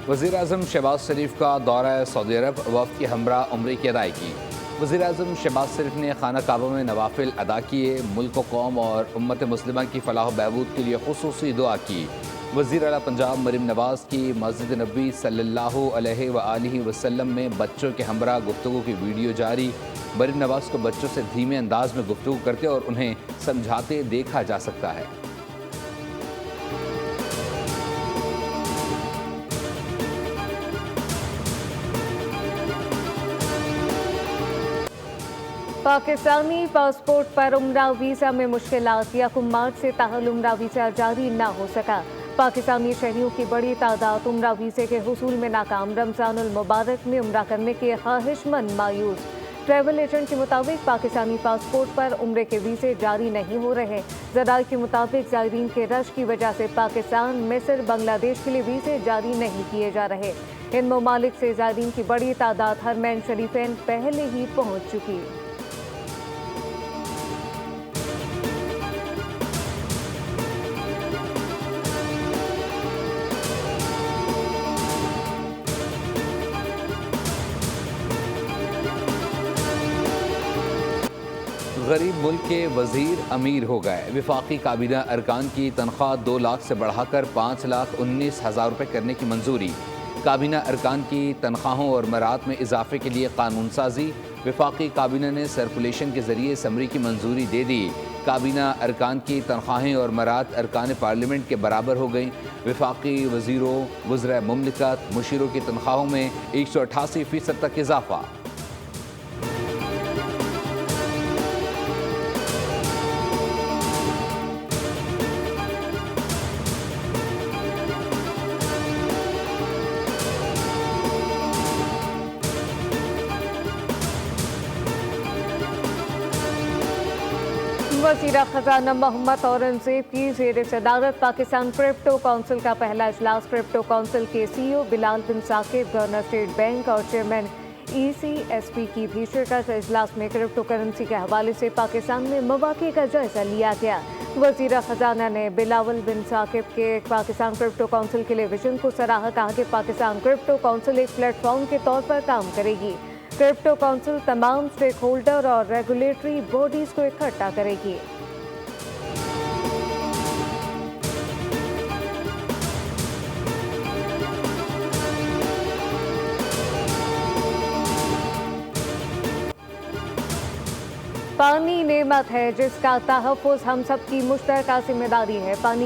वज़ीर-ए-आज़म शहबाज शरीफ का दौरा सऊदी अरब, वफ़द की हमरा उम्रे की अदायगी। वज़ीर-ए-आज़म शहबाज शरीफ ने खाना काबा में नवाफिल अदा किए, मुल्क कौम और उम्मत मुस्लिमा की फलाह बहबूद के लिए खुसूसी दुआ की। वज़ीर आला पंजाब मरीम नवाज़ की मस्जिद नबी सल्लल्लाहु अलैहि वआलिहि वसल्लम में बच्चों के हमरा गुफ्तगू की वीडियो जारी। मरीम नवाज़ को बच्चों से धीमे अंदाज में गुफ्तगू करते और उन्हें समझाते देखा जा सकता है। पाकिस्तानी पासपोर्ट पर उम्रा वीज़ा में मुश्किलात। यकम मार्च से ताहल उम्रा वीज़ा जारी न हो सका। पाकिस्तानी शहरियों की बड़ी तादाद उम्रा वीज़े के हुसूल में नाकाम। रमज़ानुल मुबारक में उम्रा करने के ख्वाहिशमंद मायूस। ट्रैवल एजेंट के मुताबिक पाकिस्तानी पासपोर्ट पर उम्रे के वीज़े जारी नहीं हो रहे। ज़राए के मुताबिक ज़ायरीन के रश की वजह से पाकिस्तान, मिस्र, बांग्लादेश के लिए वीज़े जारी नहीं किए जा रहे। इन ममालिक से ज़ायरीन की बड़ी तादाद हरमैन शरीफैन पहले ही पहुँच चुकी। गरीब मुल्क के वजीर अमीर हो गए। विफाकी काबीना अरकान की तनख्वाह 2 लाख से बढ़ाकर 5,19,000 रुपये करने की मंजूरी। काबीना अरकान की तनख्वाहों और मरात में इजाफे के लिए कानून साजी। विफाकी काबीना ने सर्कुलेशन के जरिए समरी की मंजूरी दे दी। काबीना अरकान की तनख्वाहें और मरात अरकान पार्लियामेंट के बराबर हो गई। विफाकी वजीरों, वज़रा मुमलिकत, मुशीरों की तनख्वाहों में 188% तक इजाफा। वज़ीर ख़ज़ाना मोहम्मद औरंगज़ेब की ज़ेर सदारत पाकिस्तान क्रिप्टो काउंसिल का पहला इजलास। क्रिप्टो काउंसिल के CEO बिलाल बिन साकिब, गवर्नर स्टेट बैंक और चेयरमैन ECSP की भी शिरकत। इजलास में क्रिप्टो करेंसी के हवाले से पाकिस्तान में मौक़े का जायजा लिया गया। वज़ीर ख़ज़ाना ने बिलावल बिन साकिब के पाकिस्तान क्रिप्टो काउंसिल के लिए विजन को सराहा। कहा कि पाकिस्तान क्रिप्टो काउंसिल एक प्लेटफॉर्म के तौर पर काम करेगी। क्रिप्टो काउंसिल तमाम स्टेक होल्डर और रेगुलेटरी बॉडीज को इकट्ठा करेगी। पानी नेमत है जिसका तहफ़्फ़ुज़ हम सब की मुश्तरका जिम्मेदारी है। पानी